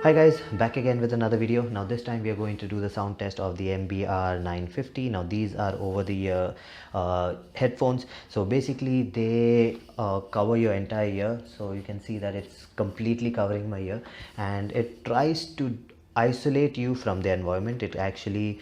Hi guys, back again with another video. Now this time we are going to do the sound test of the MDR-950. Now these are over the ear headphones. So basically they cover your entire ear. So you can see that it's completely covering my ear, and it tries to isolate you from the environment. It actually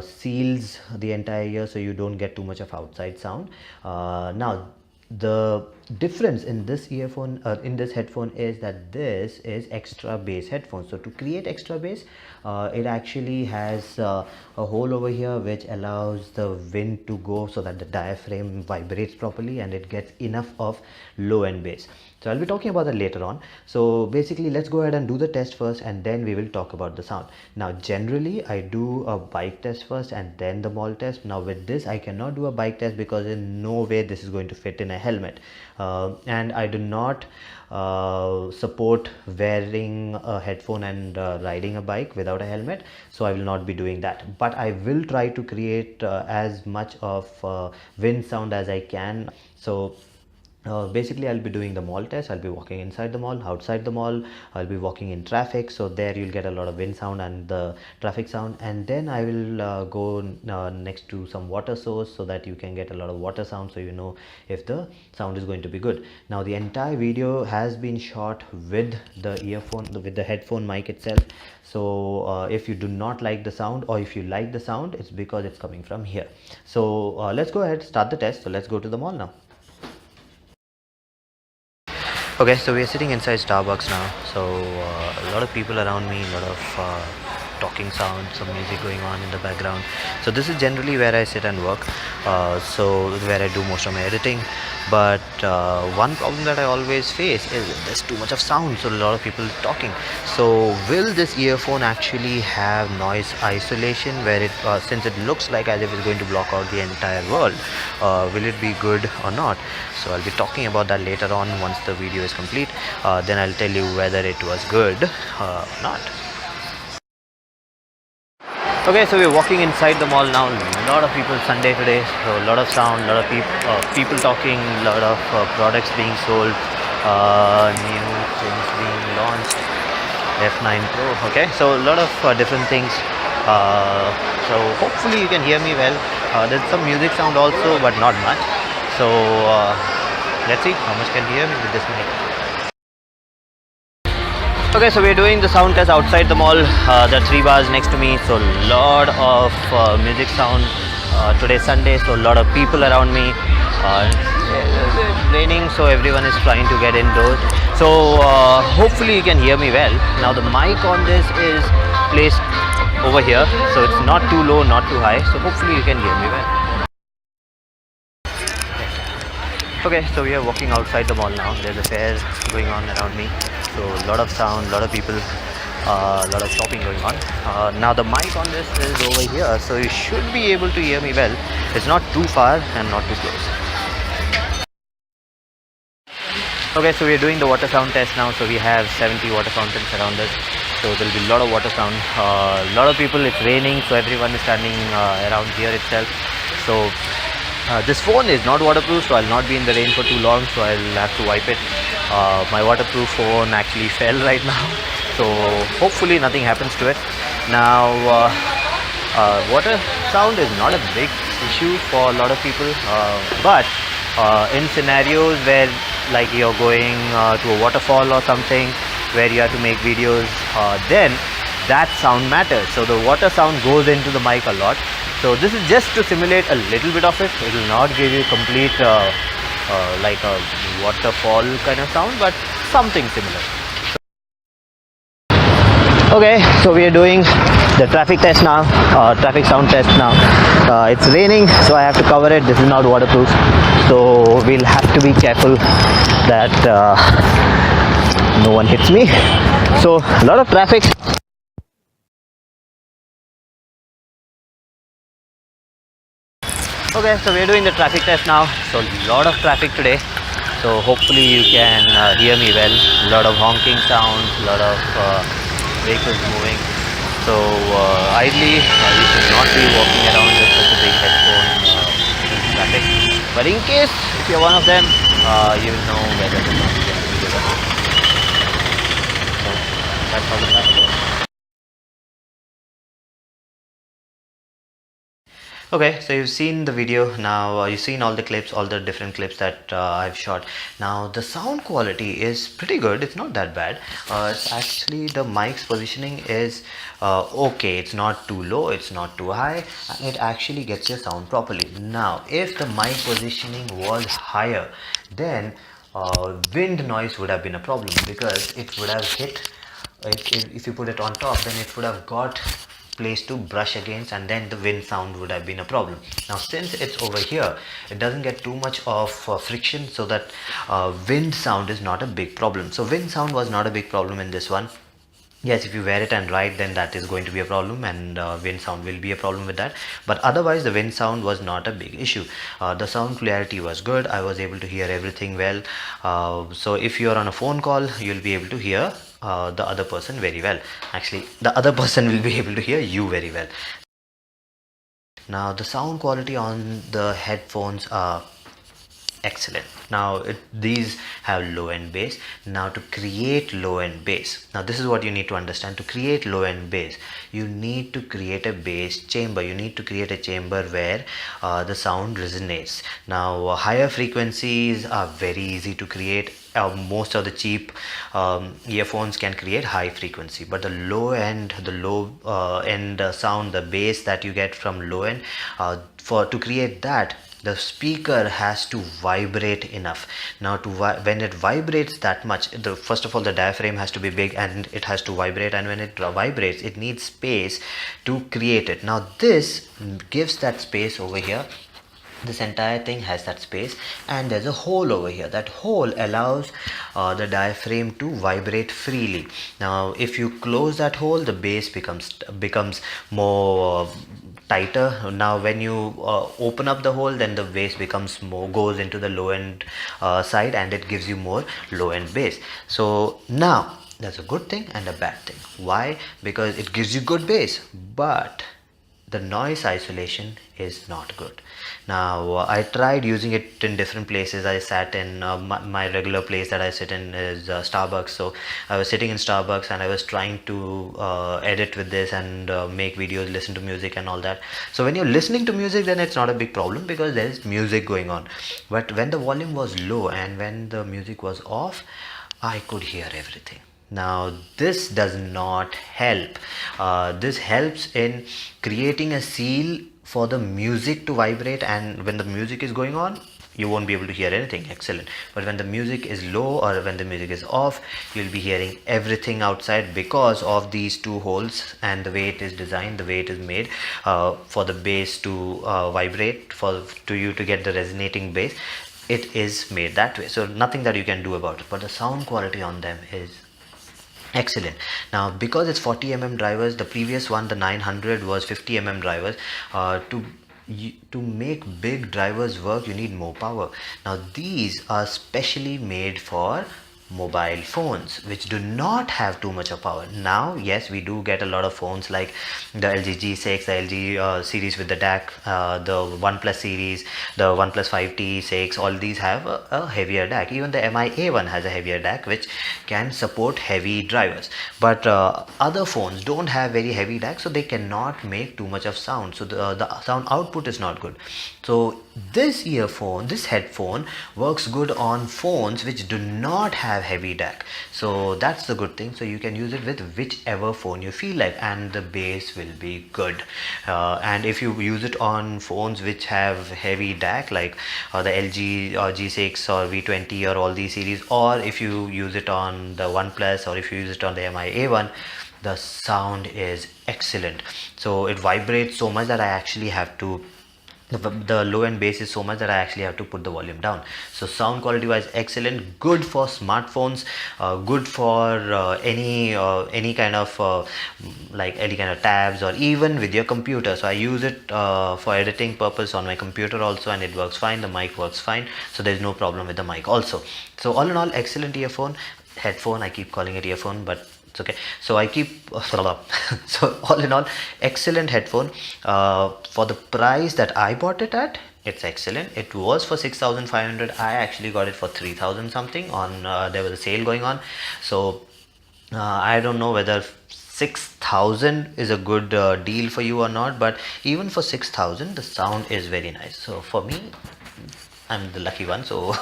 seals the entire ear so you don't get too much of outside sound. Now the difference in this earphone in this headphone is that this is extra bass headphone. So to create extra bass, it actually has a hole over here which allows the wind to go so that the diaphragm vibrates properly and it gets enough of low end bass. So I'll be talking about that later on. So basically let's go ahead and do the test first, and then we will talk about the sound. Now generally I do a bike test first and then the mall test. Now with this I cannot do a bike test because in no way this is going to fit in a helmet, and I do not support wearing a headphone and riding a bike without a helmet, so I will not be doing that. But I will try to create as much of wind sound as I can. So basically I'll be doing the mall test. I'll be walking inside the mall, outside the mall. I'll be walking in traffic, so there you'll get a lot of wind sound and the traffic sound. And then I will go next to some water source so that you can get a lot of water sound, so you know if the sound is going to be good. Now the entire video has been shot with the earphone, with the headphone mic itself. So if you do not like the sound, or if you like the sound, it's because it's coming from here. So let's go ahead, start the test. So let's go to the mall now. Okay, so we are sitting inside Starbucks now. So a lot of people around me, a lot of talking sound, some music going on in the background. So this is generally where I sit and work, so where I do most of my editing. But one problem that I always face is there's too much of sound, so a lot of people talking. So will this earphone actually have noise isolation, where it since it looks like as if it's going to block out the entire world, will it be good or not? So I'll be talking about that later on once the video is complete. Then I'll tell you whether it was good or not. Okay, so we're walking inside the mall now. A lot of people, Sunday today, so a lot of sound, a lot of people talking, a lot of products being sold, new things being launched, F9 Pro. Okay, so a lot of different things. So hopefully you can hear me well. There's some music sound also, but not much. So let's see how much can you hear me with this mic. Okay, so we're doing the sound test outside the mall. There are 3 bars next to me, so a lot of music sound. Today's Sunday, so a lot of people around me. It's raining, so everyone is trying to get indoors. So hopefully you can hear me well. Now the mic on this is placed over here, so it's not too low, not too high. So hopefully you can hear me well. Okay, so we are walking outside the mall now. There's a fair going on around me, so a lot of sound, a lot of people, a lot of shopping going on. Now the mic on this is over here, so you should be able to hear me well. It's not too far and not too close. Okay, so we are doing the water sound test now. So we have 70 water fountains around us, so there will be a lot of water sound. A lot of people, it's raining, so everyone is standing around here itself. So this phone is not waterproof, so I'll not be in the rain for too long, so I'll have to wipe it. My waterproof phone actually fell right now, so hopefully nothing happens to it. Now water sound is not a big issue for a lot of people, but in scenarios where like you're going to a waterfall or something where you have to make videos, then that sound matters. So the water sound goes into the mic a lot. So this is just to simulate a little bit of it. It will not give you complete like a waterfall kind of sound, but something similar. Okay, so we are doing the traffic test now, traffic sound test now. It's raining, so I have to cover it. This is not waterproof, so we'll have to be careful that no one hits me. So a lot of traffic. Okay, so we're doing the traffic test now. So a lot of traffic today, so hopefully you can hear me well. A lot of honking sounds, a lot of vehicles moving. So ideally you should not be walking around with such a big headphone traffic, but in case if you're one of them, you will know whether the sound is good or not. So that's how the traffic goes. Okay, so you've seen the video now, you've seen all the clips, all the different clips that I've shot. Now the sound quality is pretty good, it's not that bad. It's actually, the mic's positioning is okay, it's not too low, it's not too high, and it actually gets your sound properly. Now if the mic positioning was higher, then wind noise would have been a problem, because it would have hit, if you put it on top, then it would have got place to brush against, and then the wind sound would have been a problem. Now since it's over here, it doesn't get too much of friction, so that wind sound is not a big problem. So wind sound was not a big problem in this one. Yes, if you wear it and ride, then that is going to be a problem, and wind sound will be a problem with that. But otherwise the wind sound was not a big issue. The sound clarity was good, I was able to hear everything well. So if you are on a phone call, you'll be able to hear the other person very well. Actually, the other person will be able to hear you very well. Now the sound quality on the headphones are excellent. Now these have low end bass. Now to create low end bass, now this is what you need to understand. To create low end bass, you need to create a bass chamber. You need to create a chamber where the sound resonates. Now higher frequencies are very easy to create. Most of the cheap earphones can create high frequency, but the low end sound, the bass that you get from low end, to create that, the speaker has to vibrate enough. Now when it vibrates that much, first of all the diaphragm has to be big, and it has to vibrate, and when it vibrates, it needs space to create it. Now this gives that space over here. This entire thing has that space, and there's a hole over here. That hole allows the diaphragm to vibrate freely. Now if you close that hole, the bass becomes more tighter. Now when you open up the hole, then the bass goes into the low end side, and it gives you more low end bass. So now that's a good thing and a bad thing. Why? Because it gives you good bass, but the noise isolation is not good. Now I tried using it in different places. I sat in my regular place that I sit in is Starbucks. So I was sitting in Starbucks, and I was trying to edit with this and make videos, listen to music and all that. So when you're listening to music, then it's not a big problem, because there is music going on. But when the volume was low and when the music was off, I could hear everything. Now this does not help. This helps in creating a seal for the music to vibrate, and when the music is going on, you won't be able to hear anything. Excellent. But when the music is low or when the music is off, you'll be hearing everything outside, because of these two holes and the way it is designed, the way it is made for the bass to vibrate, to you to get the resonating bass. It is made that way, so nothing that you can do about it. But the sound quality on them is excellent. Now because it's 40mm drivers, the previous one, the 900, was 50mm drivers. To make big drivers work, you need more power. Now these are specially made for mobile phones which do not have too much of power. Now yes, we do get a lot of phones like the LG G6, the LG series with the DAC, the OnePlus series, the OnePlus 5T, 6, all these have a heavier DAC. Even the MI A1 has a heavier DAC which can support heavy drivers, but other phones don't have very heavy DAC, so they cannot make too much of sound, so the sound output is not good. So this headphone works good on phones which do not have heavy DAC, so that's the good thing. So you can use it with whichever phone you feel like, and the bass will be good. And if you use it on phones which have heavy DAC, like the LG G6 or V20 or all these series, or if you use it on the OnePlus, or if you use it on the MI A1, the sound is excellent. So it vibrates so much that I actually have to, the low end bass is so much that I actually have to put the volume down. So sound quality wise, excellent, good for smartphones, good for any kind of like any kind of tabs, or even with your computer. So I use it for editing purpose on my computer also, and it works fine. The mic works fine, so there's no problem with the mic also. So all in all, excellent headphone. I keep calling it earphone, but it's okay. So I keep so all in all, excellent headphone. For the price that I bought it at, it's excellent. It was for 6,500. I actually got it for 3,000 something on there was a sale going on. So I don't know whether 6,000 is a good deal for you or not, but even for 6,000 the sound is very nice. So for me, I'm the lucky one, so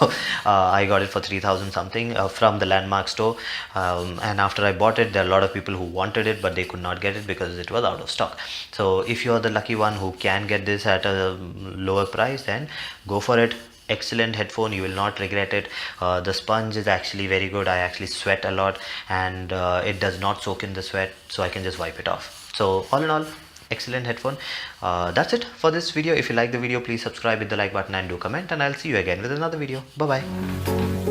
I got it for 3,000 something from the Landmark store, and after I bought it, there are a lot of people who wanted it but they could not get it because it was out of stock. So if you're the lucky one who can get this at a lower price, then go for it. Excellent headphone, you will not regret it. The sponge is actually very good. I actually sweat a lot, and it does not soak in the sweat, so I can just wipe it off. So all in all, excellent headphone. That's it for this video. If you like the video, please subscribe with the like button and do comment, and I'll see you again with another video. Bye bye.